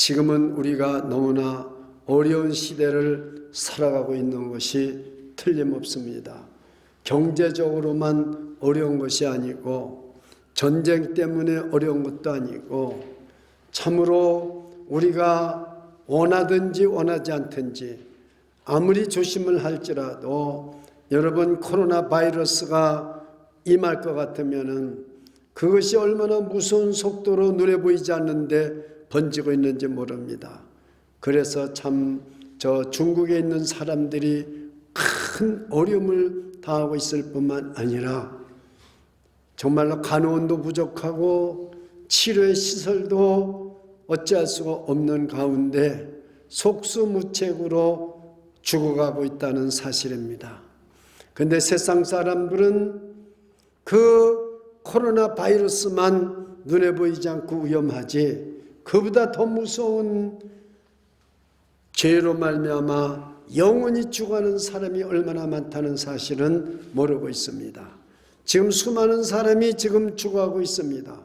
지금은 우리가 너무나 어려운 시대를 살아가고 있는 것이 틀림없습니다. 경제적으로만 어려운 것이 아니고 전쟁 때문에 어려운 것도 아니고 참으로 우리가 원하든지 원하지 않든지 아무리 조심을 할지라도 여러분 코로나 바이러스가 임할 것 같으면은 그것이 얼마나 무서운 속도로 눈에 보이지 않는데 번지고 있는지 모릅니다. 그래서 참 저 중국에 있는 사람들이 큰 어려움을 당하고 있을 뿐만 아니라 정말로 간호원도 부족하고 치료의 시설도 어찌할 수가 없는 가운데 속수무책으로 죽어가고 있다는 사실입니다. 그런데 세상 사람들은 그 코로나 바이러스만 눈에 보이지 않고 위험하지 그보다 더 무서운 죄로 말미암아 영원히 죽어가는 사람이 얼마나 많다는 사실은 모르고 있습니다. 지금 수많은 사람이 지금 죽어가고 있습니다.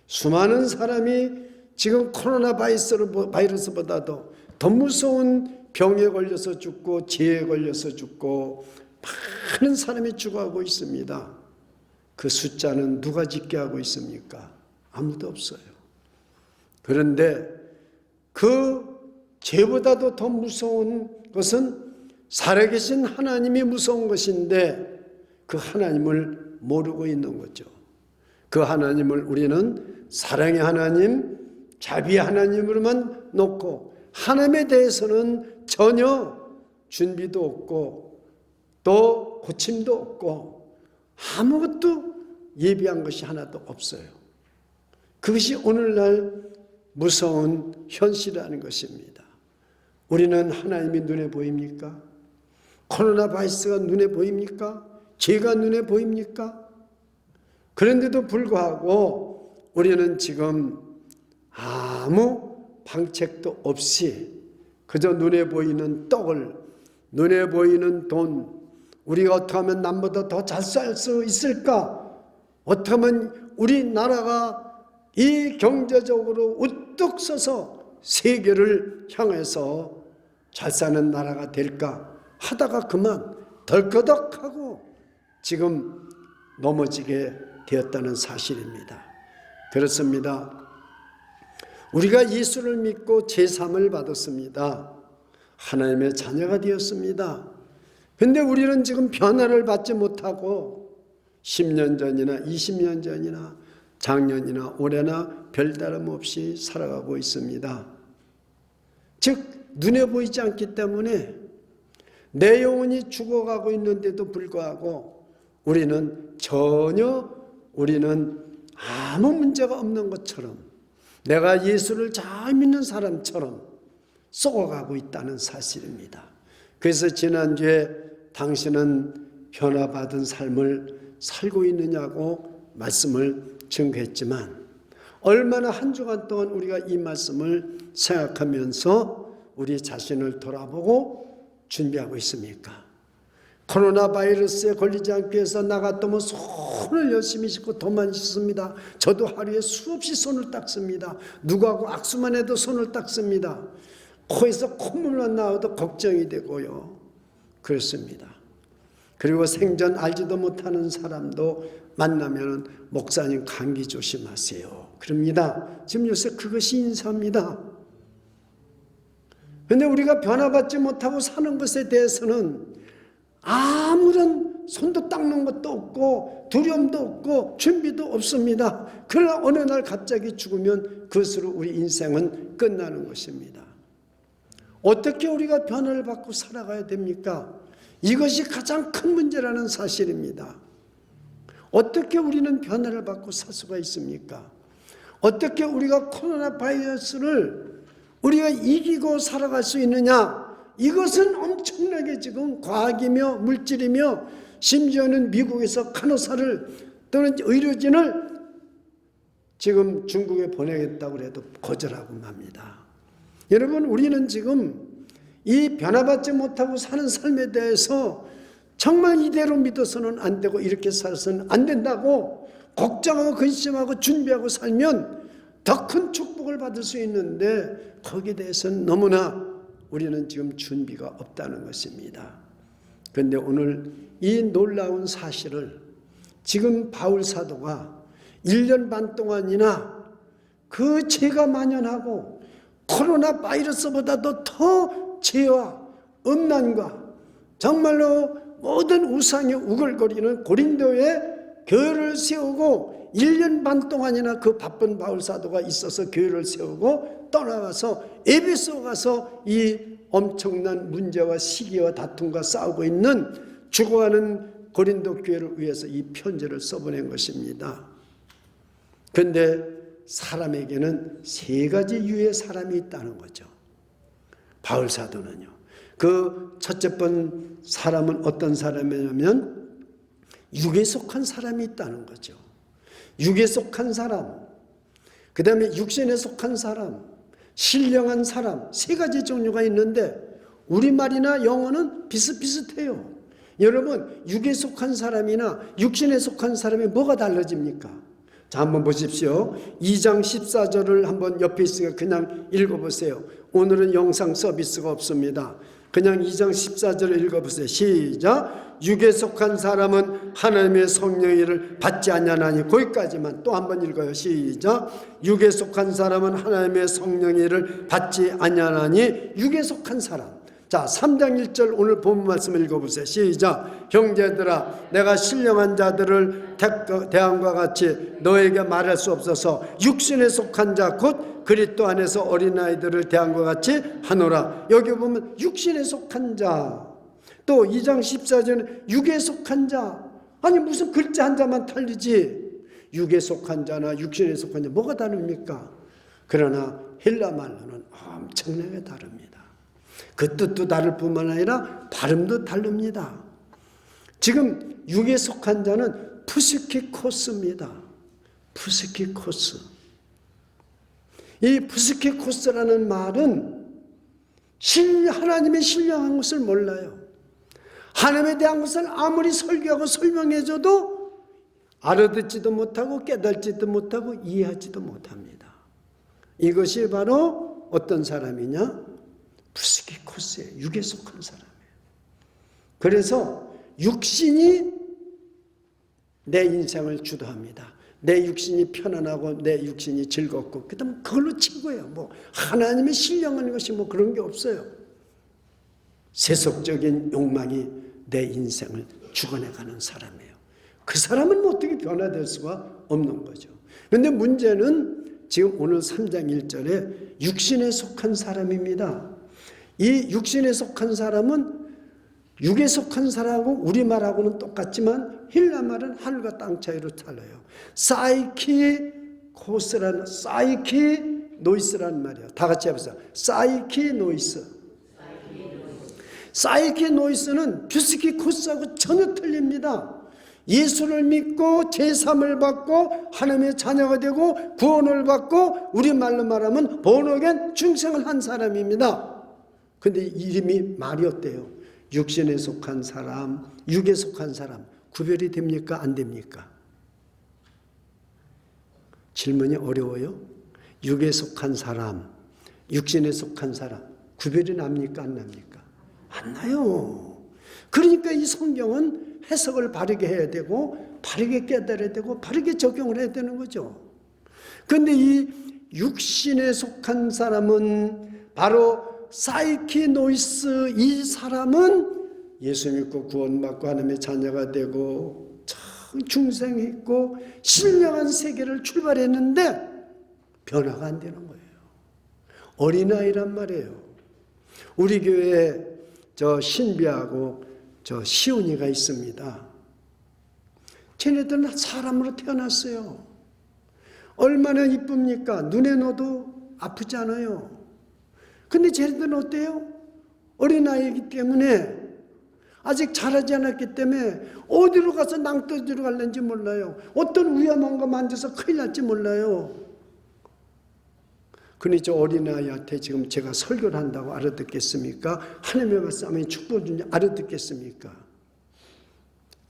수많은 사람이 지금 코로나 바이러스보다도 더 무서운 병에 걸려서 죽고 죄에 걸려서 죽고 많은 사람이 죽어가고 있습니다. 그 숫자는 누가 짓게 하고 있습니까? 아무도 없어요. 그런데 그 죄보다도 더 무서운 것은 살아계신 하나님이 무서운 것인데 그 하나님을 모르고 있는 거죠. 그 하나님을 우리는 사랑의 하나님, 자비의 하나님으로만 놓고 하나님에 대해서는 전혀 준비도 없고 또 고침도 없고 아무것도 예비한 것이 하나도 없어요. 그것이 오늘날 무서운 현실이라는 것입니다. 우리는 하나님이 눈에 보입니까? 코로나 바이러스가 눈에 보입니까? 죄가 눈에 보입니까? 그런데도 불구하고 우리는 지금 아무 방책도 없이 그저 눈에 보이는 떡을, 눈에 보이는 돈, 우리가 어떻게 하면 남보다 더 잘 살 수 있을까? 어떻게 하면 우리나라가 이 경제적으로 우뚝 서서 세계를 향해서 잘 사는 나라가 될까 하다가 그만 덜커덕하고 지금 넘어지게 되었다는 사실입니다. 그렇습니다. 우리가 예수를 믿고 제3을 받았습니다. 하나님의 자녀가 되었습니다. 그런데 우리는 지금 변화를 받지 못하고 10년 전이나 20년 전이나 작년이나 올해나 별다름 없이 살아가고 있습니다. 즉 눈에 보이지 않기 때문에 내 영혼이 죽어가고 있는데도 불구하고 우리는 아무 문제가 없는 것처럼 내가 예수를 잘 믿는 사람처럼 썩어가고 있다는 사실입니다. 그래서 지난주에 당신은 변화받은 삶을 살고 있느냐고 말씀을 증거했지만 얼마나 한 주간 동안 우리가 이 말씀을 생각하면서 우리 자신을 돌아보고 준비하고 있습니까? 코로나 바이러스에 걸리지 않기 위해서 나갔더면 손을 열심히 씻고 더만 씻습니다. 저도 하루에 수없이 손을 닦습니다. 누구하고 악수만 해도 손을 닦습니다. 코에서 콧물만 나와도 걱정이 되고요. 그렇습니다. 그리고 생전 알지도 못하는 사람도 만나면 목사님 감기 조심하세요. 그럽니다. 지금 요새 그것이 인사입니다. 그런데 우리가 변화받지 못하고 사는 것에 대해서는 아무런 손도 닦는 것도 없고 두려움도 없고 준비도 없습니다. 그러나 어느 날 갑자기 죽으면 그것으로 우리 인생은 끝나는 것입니다. 어떻게 우리가 변화를 받고 살아가야 됩니까? 이것이 가장 큰 문제라는 사실입니다. 어떻게 우리는 변화를 받고 살 수가 있습니까? 어떻게 우리가 코로나 바이러스를 우리가 이기고 살아갈 수 있느냐? 이것은 엄청나게 지금 과학이며 물질이며 심지어는 미국에서 간호사를 또는 의료진을 지금 중국에 보내겠다고 해도 거절하고 맙니다. 여러분 우리는 지금 이 변화받지 못하고 사는 삶에 대해서 정말 이대로 믿어서는 안 되고 이렇게 살아서는 안 된다고 걱정하고 근심하고 준비하고 살면 더 큰 축복을 받을 수 있는데 거기에 대해서는 너무나 우리는 지금 준비가 없다는 것입니다. 그런데 오늘 이 놀라운 사실을 지금 바울 사도가 1년 반 동안이나 그 죄가 만연하고 코로나 바이러스보다도 더 죄와 음란과 정말로 모든 우상이 우글거리는 고린도에 교회를 세우고 1년 반 동안이나 그 바쁜 바울 사도가 있어서 교회를 세우고 떠나가서 에베소 가서 이 엄청난 문제와 시기와 다툼과 싸우고 있는 죽어가는 고린도 교회를 위해서 이 편지를 써보낸 것입니다. 그런데 사람에게는 세 가지 유의 사람이 있다는 거죠. 바울 사도는요. 그 첫째 번 사람은 어떤 사람이냐면 육에 속한 사람이 있다는 거죠. 육에 속한 사람, 그 다음에 육신에 속한 사람, 신령한 사람, 세 가지 종류가 있는데 우리말이나 영어는 비슷비슷해요. 여러분, 육에 속한 사람이나 육신에 속한 사람이 뭐가 달라집니까? 자, 한번 보십시오. 2장 14절을 한번 옆에 있으니까 그냥 읽어보세요. 오늘은 영상 서비스가 없습니다. 그냥 2장 14절을 읽어보세요. 시작. 육에 속한 사람은 하나님의 성령의 일을 받지 아니하나니. 거기까지만 또 한번 읽어요. 시작. 육에 속한 사람은 하나님의 성령의 일을 받지 아니하나니. 육에 속한 사람. 자, 3장 1절 오늘 본문 말씀을 읽어보세요. 시작. 형제들아, 내가 신령한 자들을 대함과 같이 너에게 말할 수 없어서 육신에 속한 자 곧 그리스도 안에서 어린아이들을 대함과 같이 하노라. 여기 보면 육신에 속한 자, 또 2장 14절은 육에 속한 자. 아니 무슨 글자 한 자만 틀리지. 육에 속한 자나 육신에 속한 자 뭐가 다릅니까? 그러나 헬라 말로는 엄청나게 다릅니다. 그 뜻도 다를 뿐만 아니라 발음도 다릅니다. 지금 육에 속한 자는 푸스키코스입니다. 푸스키코스. 이 푸스키코스라는 말은 하나님의 신령한 것을 몰라요. 하나님에 대한 것을 아무리 설교하고 설명해줘도 알아듣지도 못하고 깨닫지도 못하고 이해하지도 못합니다. 이것이 바로 어떤 사람이냐? 푸스키코스예요. 육에 속한 사람이에요. 그래서 육신이 내 인생을 주도합니다. 내 육신이 편안하고 내 육신이 즐겁고 그 다음 그걸로 최고예요. 뭐 하나님의 신령한 것이 뭐 그런 게 없어요. 세속적인 욕망이 내 인생을 죽어내가는 사람이에요. 그 사람은 뭐 어떻게 변화될 수가 없는 거죠. 그런데 문제는 지금 오늘 3장 1절에 육신에 속한 사람입니다. 이 육신에 속한 사람은 육에 속한 사람하고 우리말하고는 똑같지만 헬라 말은 하늘과 땅 차이로 달라요. 사이키노이스라는 말이에요. 다 같이 해보세요. 사이키노이스. 사이키노이스는 퓨스키코스하고 전혀 틀립니다. 예수를 믿고 제3을 받고 하나님의 자녀가 되고 구원을 받고 우리말로 말하면 본어겐 중생을 한 사람입니다. 근데 이름이 말이 어때요? 육신에 속한 사람, 육에 속한 사람 구별이 됩니까? 안 됩니까? 질문이 어려워요? 육에 속한 사람, 육신에 속한 사람 구별이 납니까? 안 납니까? 안 나요. 그러니까 이 성경은 해석을 바르게 해야 되고 바르게 깨달아야 되고 바르게 적용을 해야 되는 거죠. 그런데 이 육신에 속한 사람은 바로 사이키노이스, 이 사람은 예수 믿고 구원받고 하나님의 자녀가 되고 참 중생했고 신령한 세계를 출발했는데 변화가 안 되는 거예요. 어린아이란 말이에요. 우리 교회에 저 신비하고 저 시온이가 있습니다. 쟤네들은 사람으로 태어났어요. 얼마나 이쁩니까? 눈에 넣어도 아프지 않아요. 근데 쟤네들은 어때요? 어린아이이기 때문에 아직 자라지 않았기 때문에 어디로 가서 낭떠러지로 갈는지 몰라요. 어떤 위험한 거 만져서 큰일 날지 몰라요. 그러니 저 어린아이한테 지금 제가 설교를 한다고 알아듣겠습니까? 하나님의 말씀이 축복을 주는지 알아듣겠습니까?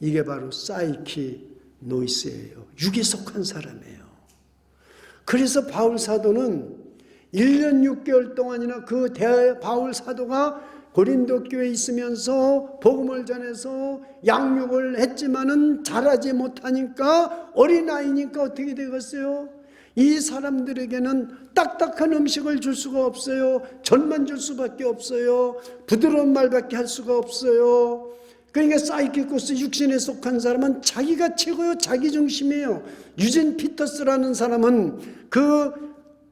이게 바로 사이키 노이스예요. 육에 속한 사람이에요. 그래서 바울 사도는 1년 6개월 동안이나 그 바울 사도가 고린도 교회에 있으면서 복음을 전해서 양육을 했지만은 잘하지 못하니까 어린아이니까 어떻게 되겠어요? 이 사람들에게는 딱딱한 음식을 줄 수가 없어요. 전만 줄 수밖에 없어요. 부드러운 말밖에 할 수가 없어요. 그러니까 사이키코스 육신에 속한 사람은 자기가 최고요. 자기 중심이에요. 유진 피터스라는 사람은 그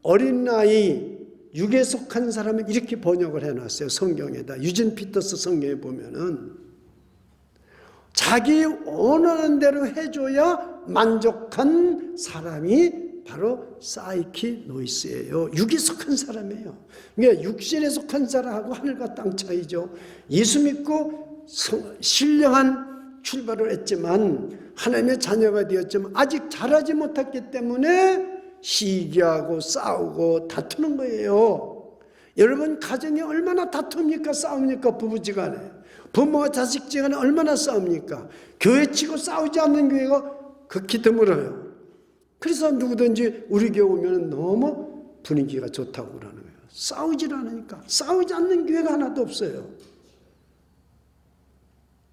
어린아이 육에 속한 사람을 이렇게 번역을 해놨어요. 성경에다. 유진 피터스 성경에 보면은 자기 원하는 대로 해줘야 만족한 사람이 바로 사이키노이스예요. 육에 속한 사람이에요. 그러니까 육신에 속한 사람하고 하늘과 땅 차이죠. 예수 믿고 신령한 출발을 했지만 하나님의 자녀가 되었지만 아직 자라지 못했기 때문에 시기하고 싸우고 다투는 거예요. 여러분 가정이 얼마나 다툽니까? 싸웁니까? 부부지간에, 부모와 자식지간에 얼마나 싸웁니까? 교회 치고 싸우지 않는 교회가 극히 드물어요. 그래서 누구든지 우리 교회 오면 너무 분위기가 좋다고 그러는 거예요. 싸우질 않으니까. 싸우지 않는 교회가 하나도 없어요.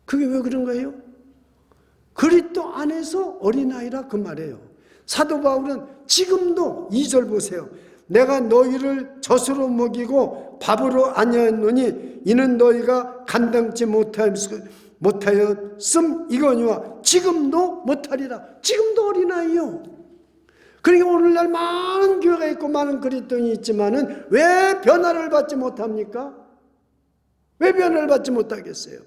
그게 왜 그런 거예요? 그리스도 안에서 어린아이라 그 말이에요. 사도 바울은 지금도 2절 보세요. 내가 너희를 젖으로 먹이고 밥으로 안여했노니 이는 너희가 감당치 못하였음 이거니와 지금도 못하리라. 지금도 어린아이요. 그러니까 오늘날 많은 교회가 있고 많은 그리스도인이 있지만은 왜 변화를 받지 못합니까? 왜 변화를 받지 못하겠어요?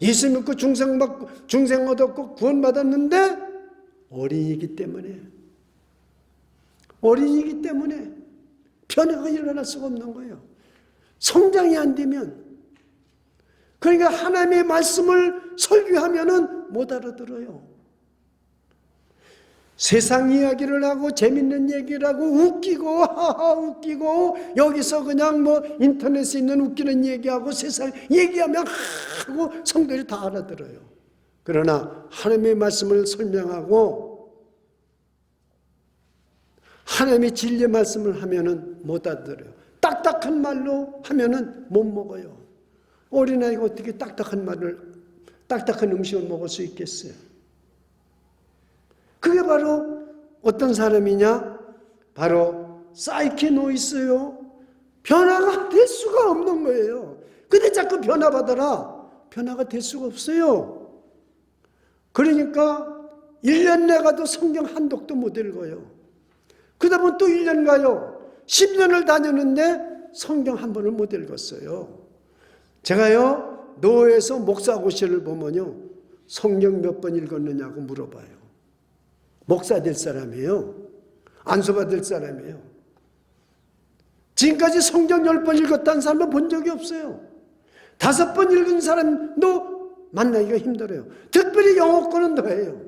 예수 믿고 중생 얻었고 구원받았는데 어린이기 때문에 변화가 일어날 수가 없는 거예요. 성장이 안 되면. 그러니까 하나님의 말씀을 설교하면은 못 알아들어요. 세상 이야기를 하고 재밌는 얘기를 하고 웃기고 하하 웃기고 여기서 그냥 뭐 인터넷에 있는 웃기는 얘기하고 세상 얘기하면 하고 성도들이 다 알아들어요. 그러나 하나님의 말씀을 설명하고 하나님의 진리의 말씀을 하면은 못 알아들어요. 딱딱한 말로 하면은 못 먹어요. 어린아이가 어떻게 딱딱한 음식을 먹을 수 있겠어요? 그게 바로 어떤 사람이냐? 바로 사이키노이스요. 변화가 될 수가 없는 거예요. 근데 자꾸 변화받아라. 변화가 될 수가 없어요. 그러니까 1년 내가도 성경 한 독도 못 읽어요. 그러다 보면 또 1년 가요. 10년을 다녔는데 성경 한 번을 못 읽었어요. 제가요, 노회에서 목사고시를 보면요, 성경 몇 번 읽었느냐고 물어봐요. 목사 될 사람이에요. 안수받을 사람이에요. 지금까지 성경 10번 읽었다는 사람은 본 적이 없어요. 5번 읽은 사람도 만나기가 힘들어요. 특별히 영어권은 더해요.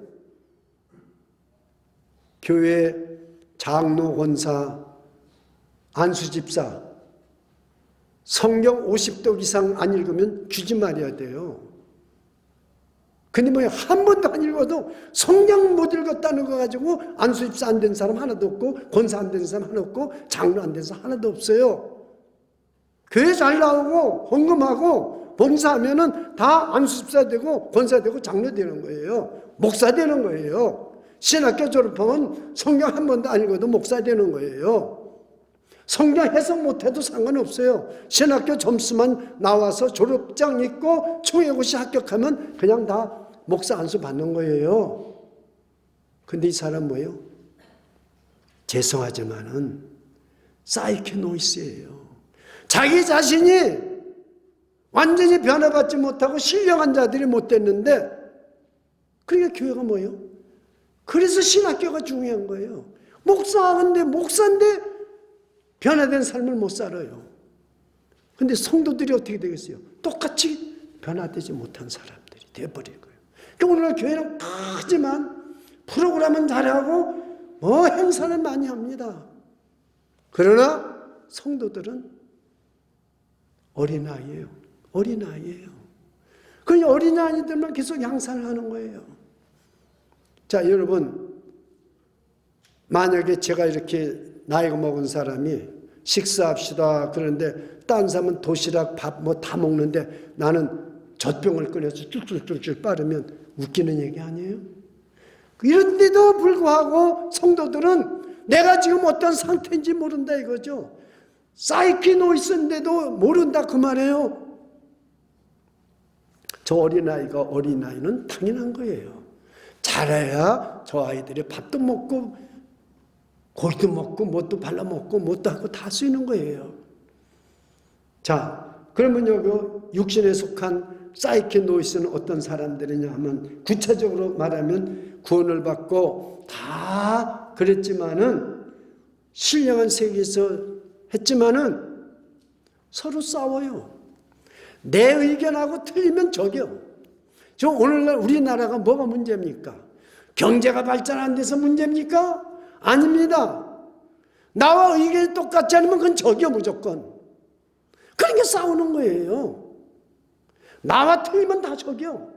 교회 장로, 권사, 안수집사 성경 50독 이상 안 읽으면 주지 말아야 돼요. 근데 뭐 한 번도 안 읽어도 성경 못 읽었다는 거 가지고 안수집사 안 된 사람 하나도 없고 권사 안 된 사람 하나도 없고 장로 안 된 사람 하나도 없어요. 교회 잘 나오고 헌금하고 봉사하면은 다 안수집사 되고 권사 되고 장로 되는 거예요. 목사 되는 거예요. 신학교 졸업하면 성경 한 번도 안 읽어도 목사 되는 거예요. 성경 해석 못해도 상관없어요. 신학교 점수만 나와서 졸업장 있고 총회고시 합격하면 그냥 다 목사 안수 받는 거예요. 근데 이 사람 뭐예요? 죄송하지만은 사이키노이스예요. 자기 자신이 완전히 변화받지 못하고 신령한 자들이 못 됐는데, 그러니까 교회가 뭐예요? 그래서 신학교가 중요한 거예요. 목사인데 변화된 삶을 못 살아요. 근데 성도들이 어떻게 되겠어요? 똑같이 변화되지 못한 사람들이 되어버린 거예요. 그러니까 오늘날 교회는 크지만 프로그램은 잘하고 뭐 행사는 많이 합니다. 그러나 성도들은 어린아이예요. 그러니 어린아이들만 계속 양산을 하는 거예요. 자, 여러분, 만약에 제가 이렇게 나이가 먹은 사람이 식사합시다 그런데 딴 사람은 도시락 밥 뭐 다 먹는데 나는 젖병을 꺼내서 뚝뚝뚝뚝 빠르면 웃기는 얘기 아니에요? 이런데도 불구하고 성도들은 내가 지금 어떤 상태인지 모른다 이거죠. 사이키노이스인데도 모른다 그 말이에요. 저 어린아이는 당연한 거예요. 잘해야 저 아이들이 밥도 먹고 골도 먹고 뭣도 발라먹고 뭣도 하고 다 쓰이는 거예요. 자, 그러면 여기 육신에 속한 사이키노이스는 어떤 사람들이냐 하면 구체적으로 말하면 구원을 받고 다 그랬지만은 신령한 세계에서 했지만은 서로 싸워요. 내 의견하고 틀리면 저기요. 저 오늘날 우리나라가 뭐가 문제입니까? 경제가 발전 안 돼서 문제입니까? 아닙니다. 나와 의견이 똑같지 않으면 그건 저기요 무조건. 그러니까 싸우는 거예요. 나와 틀리면 다 저기요.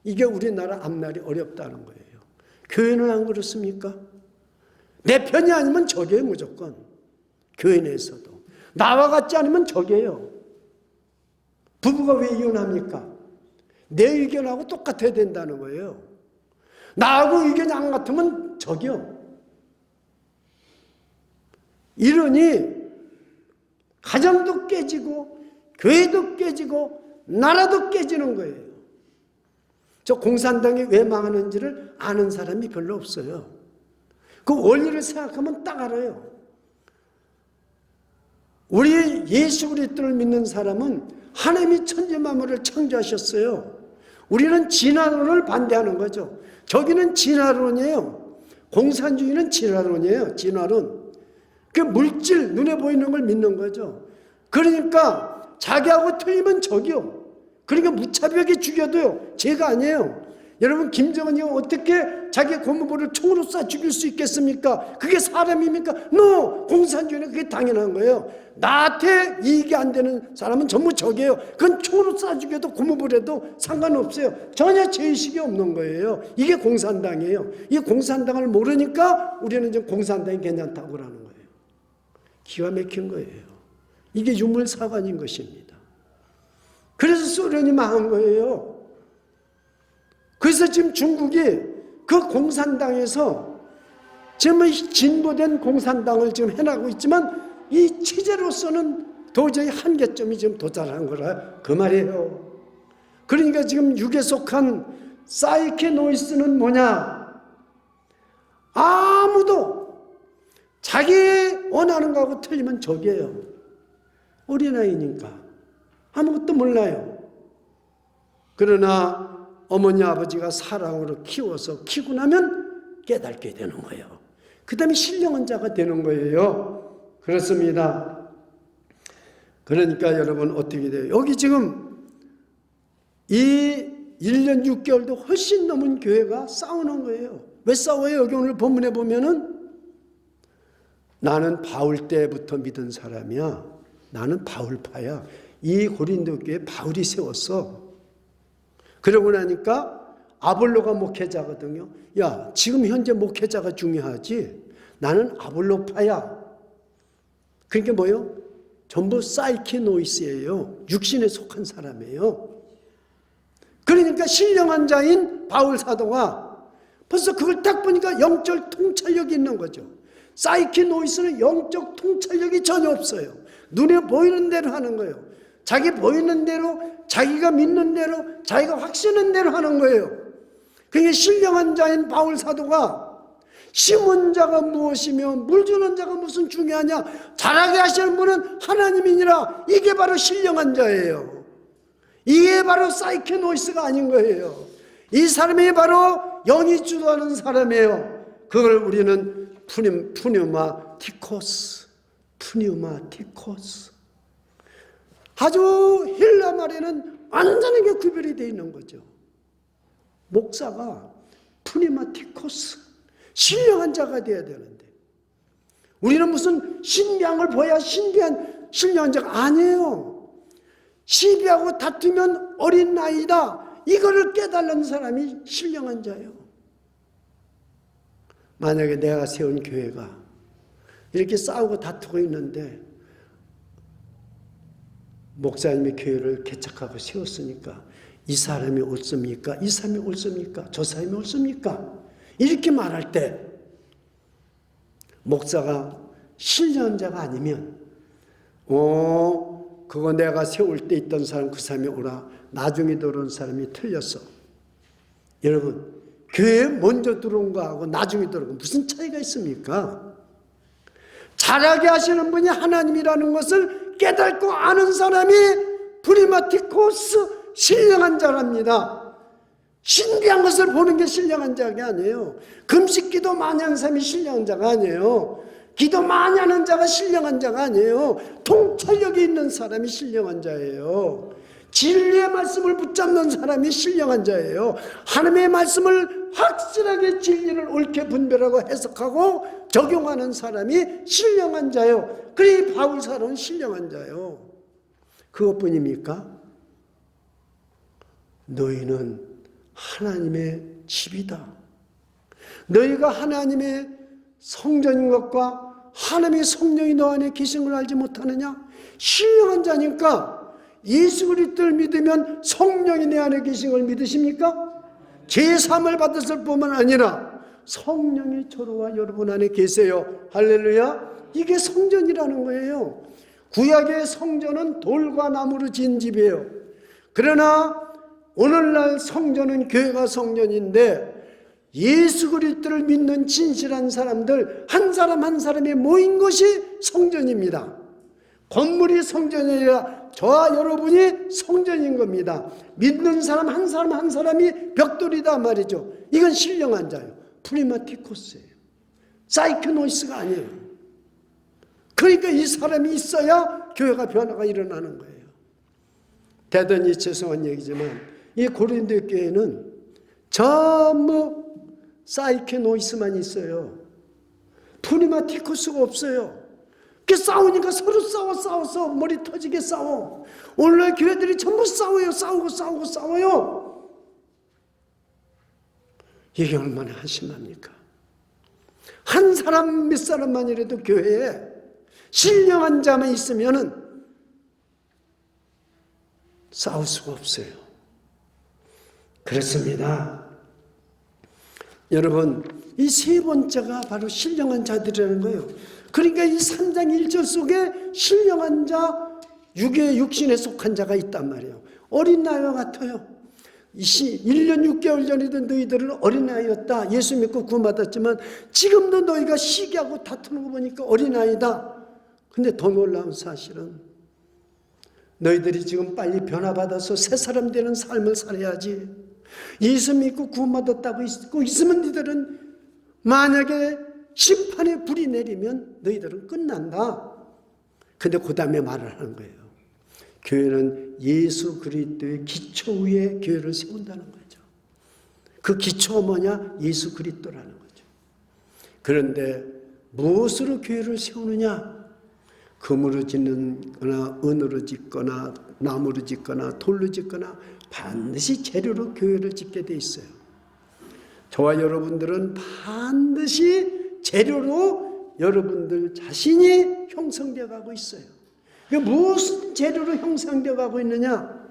이게 우리나라 앞날이 어렵다는 거예요. 교회는 안 그렇습니까? 내 편이 아니면 저기요 무조건. 교회 내에서도. 나와 같지 않으면 저기요. 부부가 왜 이혼합니까? 내 의견하고 똑같아야 된다는 거예요. 나하고 의견이 안 같으면 저기요. 이러니 가정도 깨지고 교회도 깨지고 나라도 깨지는 거예요. 저 공산당이 왜 망하는지를 아는 사람이 별로 없어요. 그 원리를 생각하면 딱 알아요. 우리 예수 그리스도를 믿는 사람은 하나님이 천지 만물을 창조하셨어요. 우리는 진화론을 반대하는 거죠. 저기는 진화론이에요. 공산주의는 진화론이에요. 진화론. 그 물질 눈에 보이는 걸 믿는 거죠. 그러니까 자기하고 틀리면 저기요. 그러니까 무차별하게 죽여도요. 죄가 아니에요. 여러분 김정은이 어떻게 자기 고모부를 총으로 쏴 죽일 수 있겠습니까? 그게 사람입니까? No! 공산주의는 그게 당연한 거예요. 나한테 이익이 안 되는 사람은 전부 적이에요. 그건 총으로 쏴 죽여도 고모부라도 상관없어요. 전혀 죄의식이 없는 거예요. 이게 공산당이에요. 이 공산당을 모르니까 우리는 지금 공산당이 괜찮다고 그러는 거예요. 기가 막힌 거예요. 이게 유물사관인 것입니다. 그래서 소련이 망한 거예요. 그래서 지금 중국이 그 공산당에서 지금 진보된 공산당을 지금 해나가고 있지만 이 체제로서는 도저히 한계점이 지금 도달한 거라 그 말이에요. 그러니까 지금 육에 속한 사이키노이스는 뭐냐? 아무도 자기 원하는 거하고 틀리면 적이에요. 어린아이니까 아무것도 몰라요. 그러나 어머니 아버지가 사랑으로 키워서 키고 나면 깨닫게 되는 거예요. 그 다음에 신령한 자가 되는 거예요. 그렇습니다. 그러니까 여러분 어떻게 돼요? 여기 지금 이 1년 6개월도 훨씬 넘은 교회가 싸우는 거예요. 왜 싸워요? 여기 오늘 본문에 보면은 나는 바울 때부터 믿은 사람이야. 나는 바울파야. 이 고린도 교회에 바울이 세웠어. 그러고 나니까 아볼로가 목회자거든요. 야, 지금 현재 목회자가 중요하지. 나는 아볼로파야. 그게 뭐예요? 전부 사이키노이스예요. 육신에 속한 사람이에요. 그러니까 신령한 자인 바울 사도가 벌써 그걸 딱 보니까 영적 통찰력이 있는 거죠. 사이키노이스는 영적 통찰력이 전혀 없어요. 눈에 보이는 대로 하는 거예요. 자기 보이는 대로, 자기가 믿는 대로, 자기가 확신하는 대로 하는 거예요. 그게 신령한 자인 바울 사도가 심은 자가 무엇이며 물 주는 자가 무슨 중요하냐? 잘하게 하시는 분은 하나님이니라. 이게 바로 신령한 자예요. 이게 바로 사이키노이스가 아닌 거예요. 이 사람이 바로 영이 주도하는 사람이에요. 그걸 우리는 푸뉴마티코스. 아주 헬라 말에는 완전하게 구별이 되어 있는 거죠. 목사가 푸니마티코스, 신령한 자가 되어야 되는데 우리는 무슨 신비한 걸 보여야 신령한 자가 아니에요. 시비하고 다투면 어린 나이다. 이거를 깨달는 사람이 신령한 자예요. 만약에 내가 세운 교회가 이렇게 싸우고 다투고 있는데 목사님이 교회를 개척하고 세웠으니까 이 사람이 옳습니까? 이 사람이 옳습니까? 저 사람이 옳습니까? 이렇게 말할 때 목사가 신령한 자가 아니면 그거 내가 세울 때 있던 사람 그 사람이 옳아. 나중에 들어온 사람이 틀렸어. 여러분, 교회에 먼저 들어온 거하고 나중에 들어온 거 무슨 차이가 있습니까? 잘하게 하시는 분이 하나님이라는 것을 깨닫고 아는 사람이 프리마티코스 신령한 자랍니다. 신비한 것을 보는 게 신령한 자가 아니에요. 금식 기도 많이 하는 사람이 신령한 자가 아니에요. 기도 많이 하는 자가 신령한 자가 아니에요. 통찰력이 있는 사람이 신령한 자예요. 진리의 말씀을 붙잡는 사람이 신령한 자예요. 하나님의 말씀을 확실하게 진리를 옳게 분별하고 해석하고 적용하는 사람이 신령한 자예요. 그래 바울사로는 신령한 자예요. 그것뿐입니까? 너희는 하나님의 집이다. 너희가 하나님의 성전인 것과 하나님의 성령이 너 안에 계신 걸 알지 못하느냐? 신령한 자니까 예수 그리스도를 믿으면 성령이 내 안에 계신 걸 믿으십니까? 제3을 받았을 뿐만 아니라 성령이 저와 여러분 안에 계세요. 할렐루야. 이게 성전이라는 거예요. 구약의 성전은 돌과 나무로 지은 집이에요. 그러나 오늘날 성전은 교회가 성전인데 예수 그리스도를 믿는 진실한 사람들 한 사람 한 사람이 모인 것이 성전입니다. 건물이 성전이 아니라 저와 여러분이 성전인 겁니다. 믿는 사람 한 사람 한 사람이 벽돌이다 말이죠. 이건 신령한 자예요. 프리마티코스예요. 사이코노이스가 아니에요. 그러니까 이 사람이 있어야 교회가 변화가 일어나는 거예요. 대단히 죄송한 얘기지만 이 고린도 교회는 전부 사이코노이스만 있어요. 프리마티코스가 없어요. 그 싸우니까 서로 싸워서 머리 터지게 싸워. 오늘날 교회들이 전부 싸워요. 싸워요. 이게 얼마나 한심합니까? 한 사람 몇 사람만이라도 교회에 신령한 자만 있으면은 싸울 수가 없어요. 그렇습니다. 여러분, 이 세 번째가 바로 신령한 자들이라는 거예요. 그러니까 이 3장 1절 속에 신령한 자, 육신에 속한 자가 있단 말이에요. 어린아이와 같아요. 1년 6개월 전에도 너희들은 어린아이였다. 예수 믿고 구원받았지만 지금도 너희가 시기하고 다투는 거 보니까 어린아이다. 근데 더 놀라운 사실은 너희들이 지금 빨리 변화받아서 새 사람 되는 삶을 살아야지. 예수 믿고 구원받았다고 있고 있으면 너희들은 만약에 심판의 불이 내리면 너희들은 끝난다. 근데 그 다음에 말을 하는 거예요. 교회는 예수 그리스도의 기초 위에 교회를 세운다는 거죠. 그 기초가 뭐냐? 예수 그리스도라는 거죠. 그런데 무엇으로 교회를 세우느냐? 금으로 짓는 거나 은으로 짓거나 나무로 짓거나 돌로 짓거나 반드시 재료로 교회를 짓게 돼 있어요. 저와 여러분들은 반드시 재료로 여러분들 자신이 형성되어 가고 있어요. 무슨 재료로 형성되어 가고 있느냐?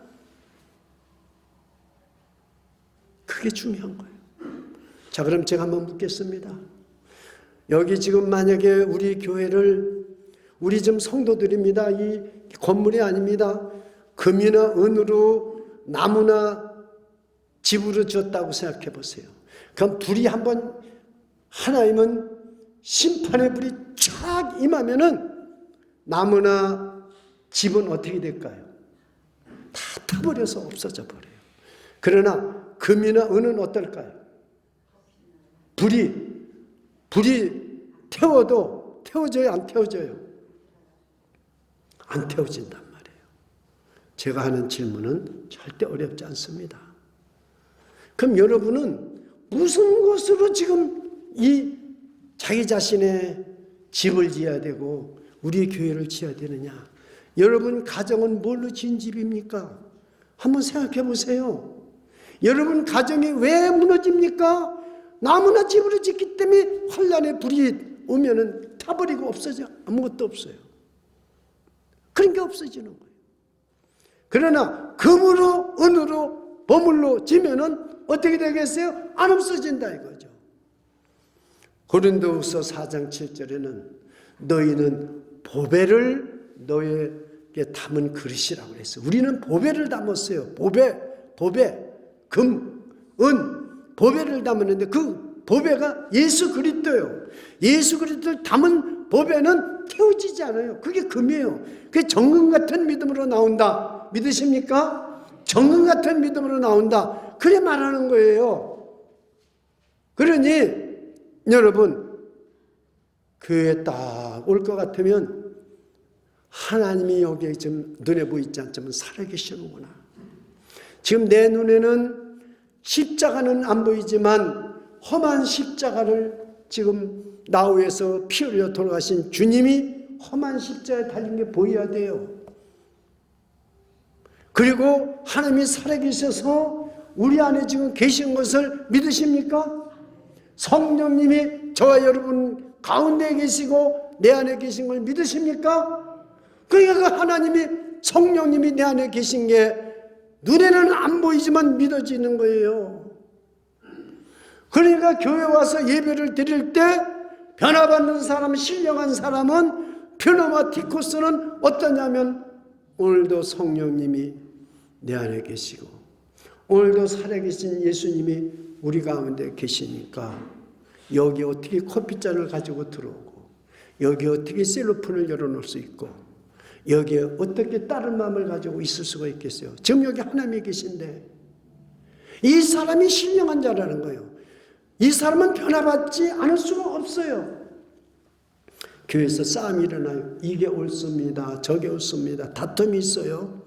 그게 중요한 거예요. 자, 그럼 제가 한번 묻겠습니다. 여기 지금 만약에 우리 교회를 우리 지금 성도들입니다. 이 건물이 아닙니다. 금이나 은으로 나무나 집으로 지었다고 생각해 보세요. 그럼 불이 한번 하나님은 심판의 불이 쫙 임하면은 나무나 집은 어떻게 될까요? 다 타버려서 없어져 버려요. 그러나 금이나 은은 어떨까요? 불이 태워도 태워져요? 안 태워져요? 안 태워진단 말이에요. 제가 하는 질문은 절대 어렵지 않습니다. 그럼 여러분은 무슨 것으로 지금 이 자기 자신의 집을 지어야 되고 우리 교회를 지어야 되느냐? 여러분 가정은 뭘로 지은 집입니까? 한번 생각해 보세요. 여러분 가정이 왜 무너집니까? 나무나 집으로 짓기 때문에 환란의 불이 오면은 타버리고 없어져. 아무것도 없어요. 그런 게 없어지는 거예요. 그러나 금으로 은으로 보물로 지면은 어떻게 되겠어요? 안 없어진다 이거죠. 고린도후서 4장 7절에는 너희는 보배를 너에게 담은 그릇이라고 그랬어요. 우리는 보배를 담았어요. 보배, 금, 은, 보배를 담았는데 그 보배가 예수 그리스도예요. 예수 그리스도를 담은 보배는 태워지지 않아요. 그게 금이에요. 그게 정금 같은 믿음으로 나온다. 믿으십니까? 정금 같은 믿음으로 나온다. 그래 말하는 거예요. 그러니 여러분 교회에 딱 올 것 같으면 하나님이 여기에 지금 눈에 보이지 않지만 살아계시는구나. 지금 내 눈에는 십자가는 안 보이지만 험한 십자가를 지금 나우에서 피 흘려 돌아가신 주님이 험한 십자가에 달린 게 보여야 돼요. 그리고 하나님이 살아계셔서 우리 안에 지금 계신 것을 믿으십니까? 성령님이 저와 여러분 가운데 계시고 내 안에 계신 걸 믿으십니까? 그러니까 하나님이 성령님이 내 안에 계신 게 눈에는 안 보이지만 믿어지는 거예요. 그러니까 교회 와서 예배를 드릴 때 변화받는 사람, 신령한 사람은 퓨너마티코스는 어떠냐면 오늘도 성령님이 내 안에 계시고 오늘도 살아계신 예수님이 우리 가운데 계시니까 여기 어떻게 커피잔을 가지고 들어오고 여기 어떻게 셀로폰을 열어놓을 수 있고 여기에 어떻게 다른 마음을 가지고 있을 수가 있겠어요. 지금 여기 하나님이 계신데 이 사람이 신령한 자라는 거예요. 이 사람은 변화받지 않을 수가 없어요. 교회에서 싸움이 일어나요. 이게 옳습니다. 저게 옳습니다. 다툼이 있어요.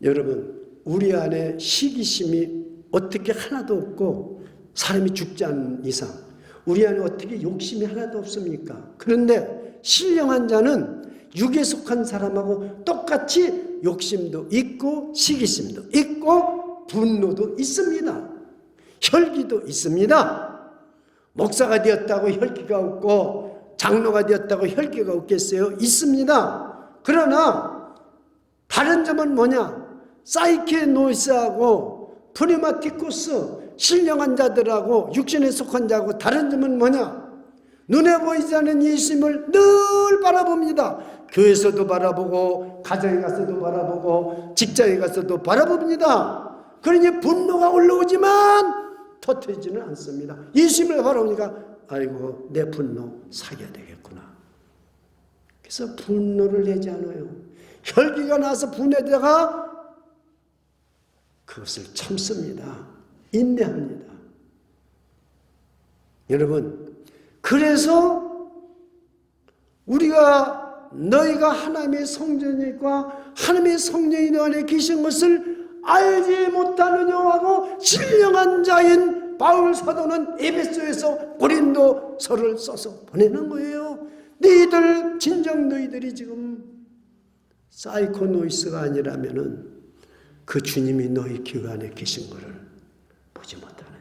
여러분 우리 안에 시기심이 어떻게 하나도 없고 사람이 죽지 않는 이상 우리 안에 어떻게 욕심이 하나도 없습니까? 그런데 신령한 자는 육에 속한 사람하고 똑같이 욕심도 있고 시기심도 있고 분노도 있습니다. 혈기도 있습니다. 목사가 되었다고 혈기가 없고 장로가 되었다고 혈기가 없겠어요? 있습니다. 그러나 다른 점은 뭐냐? 사이케노이스하고 프리마티코스 신령한 자들하고 육신에 속한 자하고 다른 점은 뭐냐? 눈에 보이지 않는 예수님을 늘 바라봅니다. 교회에서도 바라보고 가정에 가서도 바라보고 직장에 가서도 바라봅니다. 그러니 분노가 올라오지만 터뜨리지는 않습니다. 예수님을 바라보니까 아이고 내 분노 사겨야 되겠구나. 그래서 분노를 내지 않아요. 혈기가 나서 분해되다가 그것을 참습니다. 인내합니다. 여러분 그래서 우리가 너희가 하나님의 성전이과 하나님의 성령이 너 안에 계신 것을 알지 못하느냐 하고 신령한 자인 바울 사도는 에베소에서 고린도서를 써서 보내는 거예요. 너희들 진정 너희들이 지금 사이코노이스가 아니라면은 그 주님이 너희 교회 안에 계신 것을 보지 못하느냐.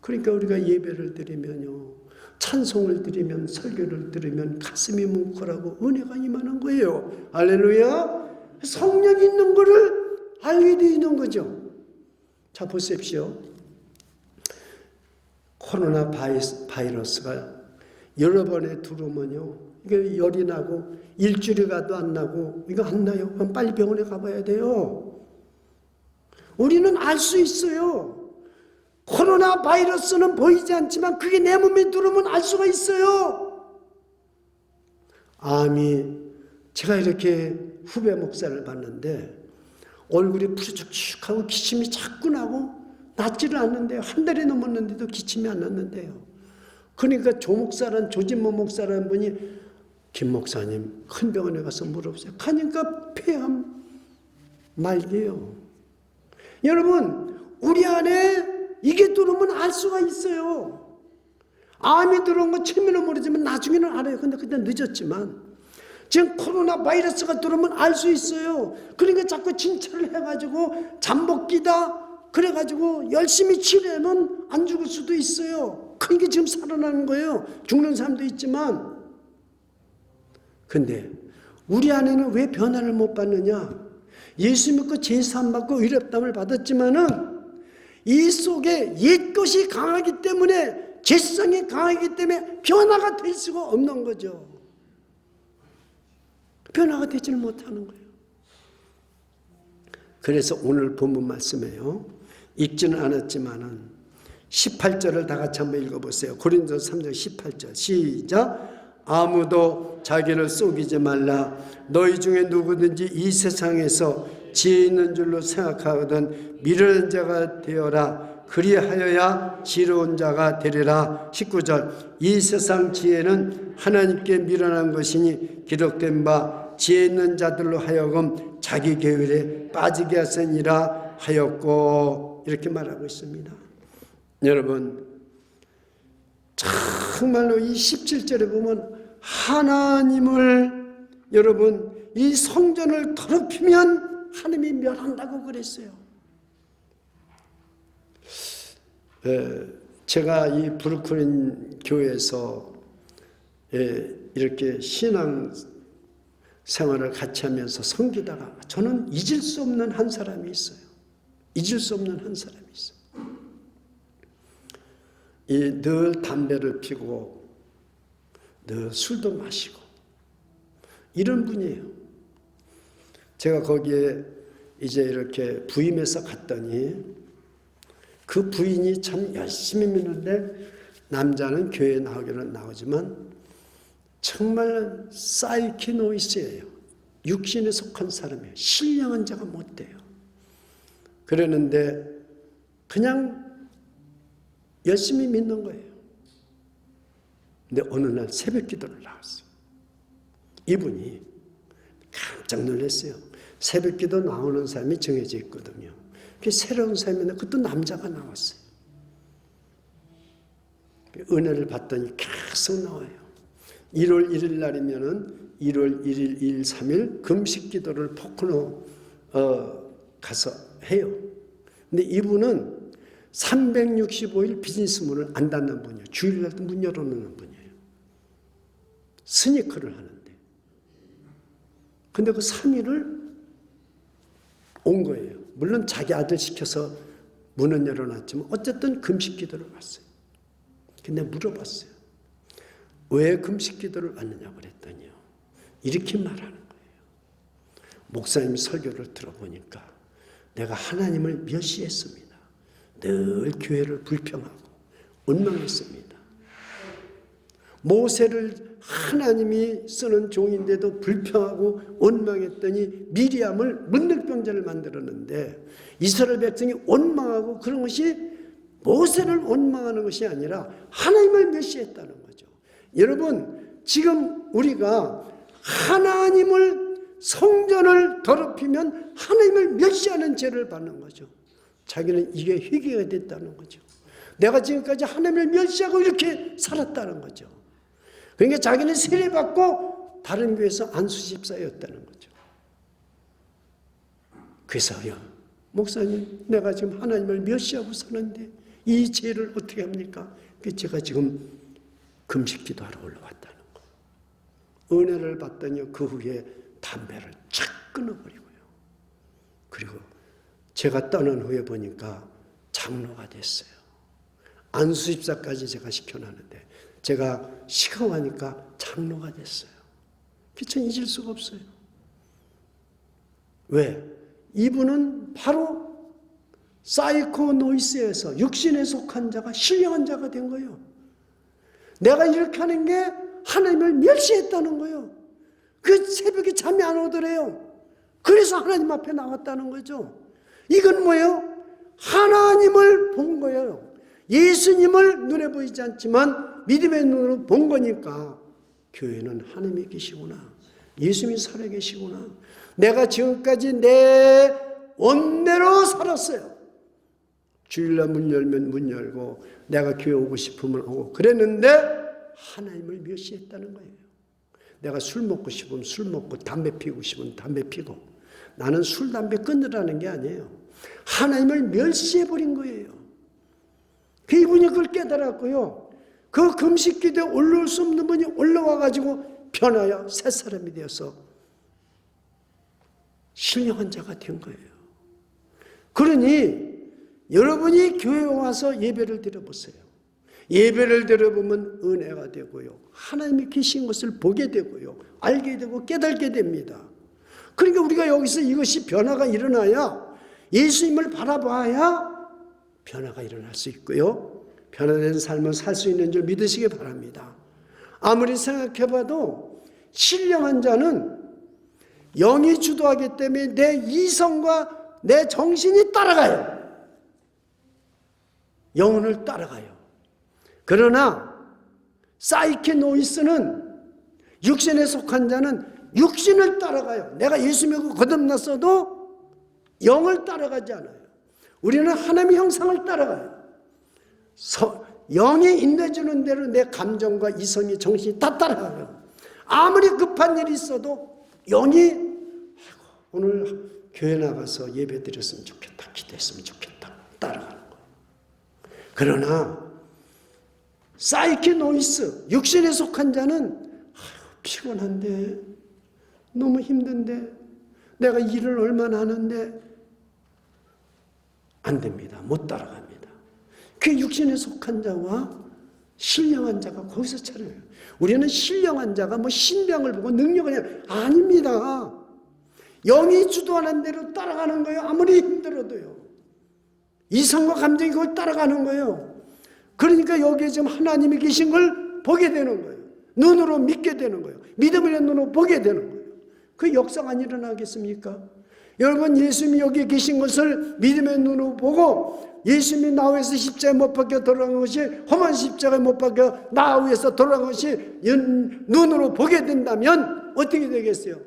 그러니까 우리가 예배를 드리면요 찬송을 드리면 설교를 들으면 가슴이 뭉클하고 은혜가 임하는 거예요. 할렐루야. 성령이 있는 것을 알게 되는 거죠. 자 보십시오. 코로나 바이러스가 여러 번에 들어오면요 이게 열이 나고 일주일이 가도 안 나고 이거 안 나요. 그럼 빨리 병원에 가봐야 돼요. 우리는 알 수 있어요. 코로나 바이러스는 보이지 않지만 그게 내 몸에 들어오면 알 수가 있어요. 암이 제가 이렇게 후배 목사를 봤는데 얼굴이 푸르죽죽하고 기침이 자꾸 나고 낫지를 않는데요. 한 달이 넘었는데도 기침이 안 났는데요. 그러니까 조 목사란 조진모 목사라는 분이 김 목사님 큰 병원에 가서 물어보세요. 가니까 폐암 말기예요. 여러분 우리 안에 이게 들어오면 알 수가 있어요. 암이 들어온 거 처음에는 모르지만 나중에는 알아요. 근데 그때 늦었지만 지금 코로나 바이러스가 들어오면 알 수 있어요. 그러니까 자꾸 진찰을 해가지고 잠복기다 그래가지고 열심히 치료하면 안 죽을 수도 있어요. 그게 지금 살아나는 거예요. 죽는 사람도 있지만. 근데 우리 안에는 왜 변화를 못 받느냐? 예수 믿고 제사함 받고 의롭다함을 받았지만은 이 속에 옛것이 강하기 때문에, 죄성이 강하기 때문에 변화가 될 수가 없는 거죠. 변화가 되지는 못하는 거예요. 그래서 오늘 본문 말씀에요, 읽지는 않았지만은 18절을 다 같이 한번 읽어보세요. 고린도서 3장 18절 시작. 아무도 자기를 속이지 말라. 너희 중에 누구든지 이 세상에서 지혜 있는 줄로 생각하거든 미련한 자가 되어라. 그리하여야 지혜로운 자가 되리라. 19절 이 세상 지혜는 하나님께 미련한 것이니 기록된 바 지혜 있는 자들로 하여금 자기 계율에 빠지게 하시니라 하였고, 이렇게 말하고 있습니다. 여러분, 정말로 이 17절에 보면 하나님을, 여러분, 이 성전을 더럽히면 하나님이 멸한다고 그랬어요. 제가 이 브루클린 교회에서 이렇게 신앙 생활을 같이 하면서 섬기다가 저는 잊을 수 없는 한 사람이 있어요. 잊을 수 없는 한 사람이 있어요. 늘 담배를 피고 늘 술도 마시고 이런 분이에요. 제가 거기에 이제 이렇게 부임해서 갔더니 그 부인이 참 열심히 믿는데, 남자는 교회에 나오기는 나오지만 정말 사이키노이스예요. 육신에 속한 사람이에요. 신령한 자가 못 돼요. 그러는데 그냥 열심히 믿는 거예요. 근데 어느 날 새벽 기도를 나왔어요. 이분이 깜짝 놀랐어요. 새벽 기도 나오는 사람이 정해져 있거든요. 그게 새로운 사람인데 그것도 남자가 나왔어요. 은혜를 받더니 계속 나와요. 1월 1일 날이면은 1월 1일, 2일, 3일 금식 기도를 포크로 가서 해요. 근데 이분은 365일 비즈니스 문을 안 닫는 분이에요. 주일날도 문 열어놓는 분이에요. 스니커를 하는데. 근데 그 3일을 온 거예요. 물론 자기 아들 시켜서 문은 열어놨지만 어쨌든 금식 기도를 왔어요. 근데 물어봤어요. 왜 금식 기도를 왔느냐고 그랬더니요, 이렇게 말하는 거예요. 목사님 설교를 들어보니까 내가 하나님을 멸시했습니다. 늘 교회를 불평하고 원망했습니다. 모세를 하나님이 쓰는 종인데도 불평하고 원망했더니 미리암을 문득병자를 만들었는데, 이스라엘 백성이 원망하고 그런 것이 모세를 원망하는 것이 아니라 하나님을 멸시했다는 거죠. 여러분, 지금 우리가 하나님을, 성전을 더럽히면 하나님을 멸시하는 죄를 받는 거죠. 자기는 이게 회개가 됐다는 거죠. 내가 지금까지 하나님을 멸시하고 이렇게 살았다는 거죠. 그러니까 자기는 세례받고 다른 교회에서 안수집사였다는 거죠. 그래서요, 목사님, 내가 지금 하나님을 멸시하고 사는데 이 죄를 어떻게 합니까? 제가 지금 금식 기도하러 올라왔다는 거. 은혜를 받더니 그 후에 담배를 착 끊어버리고요. 그리고 제가 떠난 후에 보니까 장로가 됐어요. 안수집사까지 제가 시켜놨는데 제가 시커하니까 장로가 됐어요. 전 잊을 수가 없어요. 왜? 이분은 바로 사이코노이스에서 육신에 속한 자가 신령한 자가 된 거예요. 내가 이렇게 하는 게 하나님을 멸시했다는 거예요. 그 새벽에 잠이 안 오더래요. 그래서 하나님 앞에 나왔다는 거죠. 이건 뭐예요? 하나님을 본 거예요. 예수님을 눈에 보이지 않지만 믿음의 눈으로 본 거니까, 교회는 하나님이 계시구나, 예수님이 살아계시구나, 내가 지금까지 내 원대로 살았어요. 주일날 문 열면 문 열고 내가 교회 오고 싶으면 오고 그랬는데 하나님을 멸시했다는 거예요. 내가 술 먹고 싶으면 술 먹고 담배 피우고 싶으면 담배 피고. 나는 술, 담배 끊으라는 게 아니에요. 하나님을 멸시해버린 거예요. 이분이 그걸 깨달았고요. 그 금식기도에 올라올 수 없는 분이 올라와가지고 변하여 새 사람이 되어서 신령한 자가 된 거예요. 그러니 여러분이 교회에 와서 예배를 드려보세요. 예배를 드려보면 은혜가 되고요. 하나님이 계신 것을 보게 되고요. 알게 되고 깨닫게 됩니다. 그러니까 우리가 여기서 이것이 변화가 일어나야, 예수님을 바라봐야 변화가 일어날 수 있고요. 변화된 삶을 살 수 있는 줄 믿으시기 바랍니다. 아무리 생각해봐도 신령한 자는 영이 주도하기 때문에 내 이성과 내 정신이 따라가요. 영혼을 따라가요. 그러나 사이키노이스는, 육신에 속한 자는 육신을 따라가요. 내가 예수 믿고 거듭났어도 영을 따라가지 않아요. 우리는 하나님의 형상을 따라가요. 영이 인내주는 대로 내 감정과 이성이, 정신이 다 따라가요. 아무리 급한 일이 있어도 영이 오늘 교회 나가서 예배 드렸으면 좋겠다, 기도했으면 좋겠다, 따라가는 거예요. 그러나 사이키노이스, 육신에 속한 자는 피곤한데, 너무 힘든데, 내가 일을 얼마나 하는데, 안 됩니다. 못 따라갑니다. 그 육신에 속한 자와 신령한 자가 거기서 차려요. 우리는 신령한 자가 뭐 신병을 보고 능력을 해요. 아닙니다. 영이 주도하는 대로 따라가는 거예요. 아무리 힘들어도요. 이성과 감정이 그걸 따라가는 거예요. 그러니까 여기에 지금 하나님이 계신 걸 보게 되는 거예요. 눈으로 믿게 되는 거예요. 믿음의 눈으로 보게 되는 거예요. 그 역사가 안 일어나겠습니까? 여러분, 예수님이 여기 계신 것을 믿음의 눈으로 보고 예수님이 나 위해서 십자가에 못 박혀 돌아간 것이, 험한 십자가에 못 박혀 나 위해서 돌아간 것이 눈으로 보게 된다면 어떻게 되겠어요?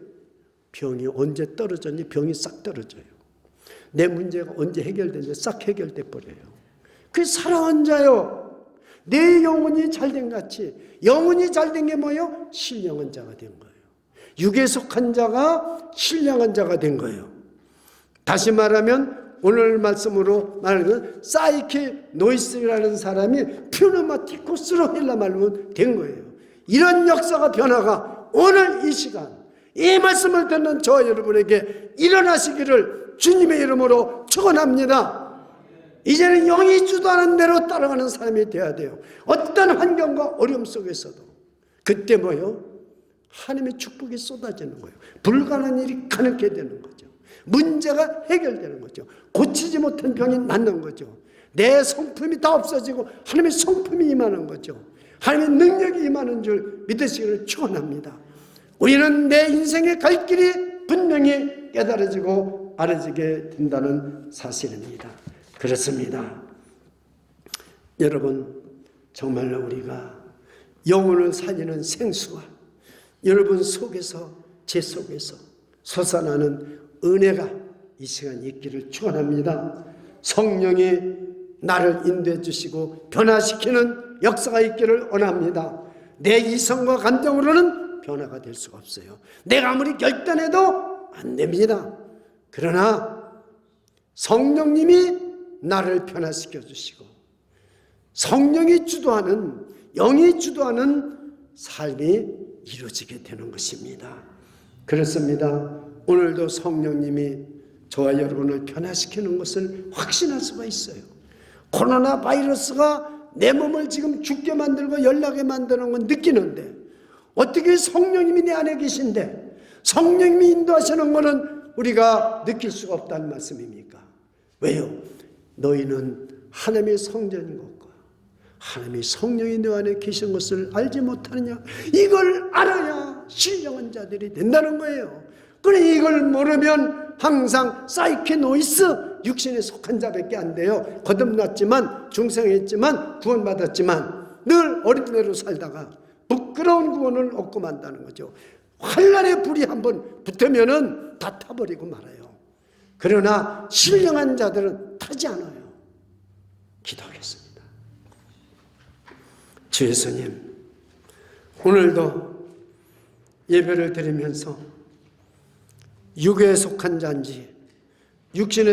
병이 언제 떨어졌니? 병이 싹 떨어져요. 내 문제가 언제 해결되는지 싹 해결돼 버려요. 그 사랑한 자요, 내 영혼이 잘된 같이, 영혼이 잘된 게 뭐예요? 신령한 자가 된 거예요. 육에 속한 자가 신령한 자가 된 거예요. 다시 말하면 오늘 말씀으로 말하면 사이키노이스라는 사람이 퓨노마티코스로 헬라 말로 된 거예요. 이런 역사가, 변화가 오늘 이 시간 이 말씀을 듣는 저와 여러분에게 일어나시기를 주님의 이름으로 축원합니다. 이제는 영이 주도하는 대로 따라가는 사람이 되어야 돼요. 어떤 환경과 어려움 속에서도. 그때 뭐요? 하나님의 축복이 쏟아지는 거예요. 불가능한 일이 가능하게 되는 거죠. 문제가 해결되는 거죠. 고치지 못한 병이 낫는 거죠. 내 성품이 다 없어지고 하나님의 성품이 임하는 거죠. 하나님의 능력이 임하는 줄 믿으시기를 축원합니다. 우리는 내 인생의 갈 길이 분명히 깨달아지고 알아지게 된다는 사실입니다. 그렇습니다. 여러분, 정말로 우리가 영혼을 살리는 생수와 여러분 속에서, 제 속에서 솟아나는 은혜가 이 시간 있기를 축원합니다. 성령이 나를 인도해 주시고 변화시키는 역사가 있기를 원합니다. 내 이성과 감정으로는 변화가 될 수가 없어요. 내가 아무리 결단해도 안 됩니다. 그러나 성령님이 나를 변화시켜 주시고 성령이 주도하는, 영이 주도하는 삶이 이루어지게 되는 것입니다. 그렇습니다. 오늘도 성령님이 저와 여러분을 변화시키는 것을 확신할 수가 있어요. 코로나 바이러스가 내 몸을 지금 죽게 만들고 연락에 만드는 건 느끼는데 어떻게 성령님이 내 안에 계신데 성령님이 인도하시는 것은 우리가 느낄 수가 없다는 말씀입니까? 왜요? 너희는 하나님의 성전인 것과 하나님의 성령이 내 안에 계신 것을 알지 못하느냐? 이걸 알아야 신령한 자들이 된다는 거예요. 그래, 이걸 모르면 항상 사이키노이스, 육신에 속한 자밖에 안 돼요. 거듭났지만, 중생했지만, 구원받았지만 늘 어린애로 살다가 부끄러운 구원을 얻고 만다는 거죠. 환란의 불이 한번 붙으면은 다 타버리고 말아요. 그러나 신령한 자들은 타지 않아요. 기도하겠습니다. 주 예수님, 오늘도 예배를 드리면서 육에 속한 자인지 육신에